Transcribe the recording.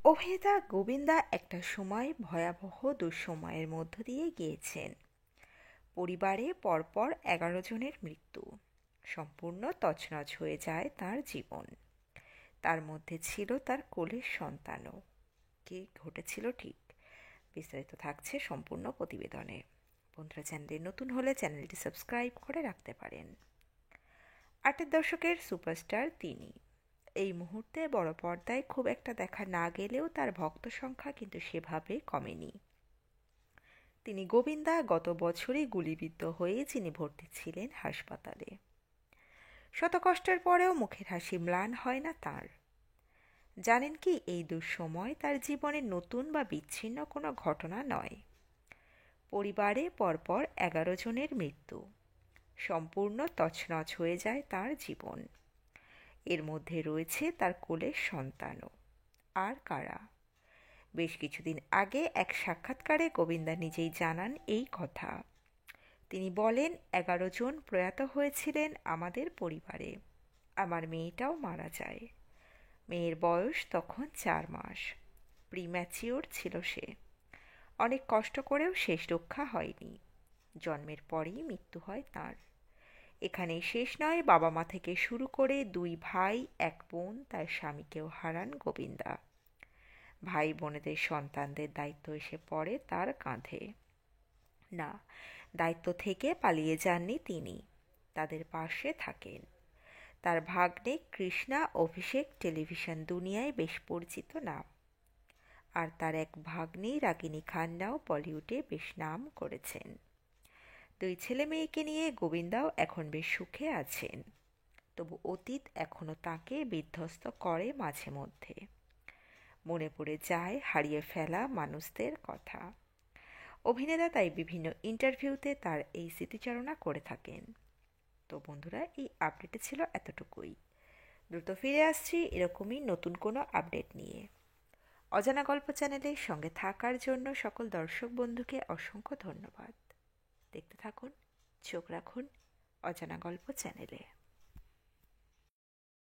অভিনেতা গোবিন্দা একটা সময় ভয়াবহ দুঃসময়ের মধ্য দিয়ে গিয়েছেন। পরিবারে পরপর 11 জনের মৃত্যু। সম্পূর্ণ তছনছ হয়ে যায় তার জীবন। তার মধ্যে ছিল তার কোলের সন্তানও। কি ঘটেছিল ঠিক বিস্তারিত থাকছে সম্পূর্ণ প্রতিবেদনে। বন্ধুরা, চ্যানেলে নতুন হলে চ্যানেলটি সাবস্ক্রাইব করে রাখতে পারেন। 8-এর দশকের সুপারস্টার তিনি। এই মুহূর্তে বড় পর্দায় খুব একটা দেখা না গেলেও তার ভক্ত সংখ্যা কিন্তু সেভাবে কমেনি। তিনি গোবিন্দা গত বছরই গুলিবিদ্ধ হয়ে যিনি ভর্তি ছিলেন হাসপাতালে। শত কষ্টের পরেও মুখের হাসি ম্লান হয় না তার। জানেন কি, এই দুঃসময় তার জীবনে নতুন বা বিচ্ছিন্ন কোনো ঘটনা নয়। পরিবারে পরপর 11 জনের মৃত্যু। সম্পূর্ণ তছনছ হয়ে যায় তার জীবন। এর মধ্যে রয়েছে তার কোলের সন্তানও। আর কারা? বেশ কিছুদিন আগে এক সাক্ষাৎকারে গোবিন্দা নিজেই জানান এই কথা। তিনি বলেন, 11 জন প্রয়াত হয়েছিলেন আমাদের পরিবারে। আমার মেয়েটাও মারা যায়। মেয়ের বয়স তখন 4 মাস। প্রিম্যাচিওর ছিল সে। অনেক কষ্ট করেও শেষ রক্ষা হয়নি। জন্মের পরেই মৃত্যু হয় তার। এখানেই শেষ নয়, বাবা মা থেকে শুরু করে 2 ভাই 1 বোন, তার স্বামীকেও হারান গোবিন্দা। ভাই বোনেদের সন্তানদের দায়িত্ব এসে পড়ে তার কাঁধে। না, দায়িত্ব থেকে পালিয়ে যাননি তিনি। তাদের পাশে থাকেন। তার ভাগ্নে কৃষ্ণা অভিষেক টেলিভিশন দুনিয়ায় বেশ পরিচিত নাম। আর তার এক ভাগ্নি রাগিনী খান্নাও বলিউডে বেশ নাম করেছেন। 2 ছেলে মেয়েকে নিয়ে গোবিন্দাও এখন বেশ সুখে আছেন। তবু অতীত এখনো তাকে বিধ্বস্ত করে মাঝে মধ্যে। মনে পড়ে যায় হারিয়ে ফেলা মানুষদের কথা। অভিনেতা তাই বিভিন্ন ইন্টারভিউতে তার এই স্মৃতিচারণা করে থাকেন। তো বন্ধুরা, এই আপডেটে ছিল এতটুকুই। দ্রুত ফিরে আসছি এরকমই নতুন কোনো আপডেট নিয়ে। অজানা গল্প চ্যানেলের সঙ্গে থাকার জন্য সকল দর্শক বন্ধুকে অসংখ্য ধন্যবাদ। দেখতে থাকুন, চোখ রাখুন অজানা গল্প চ্যানেলে।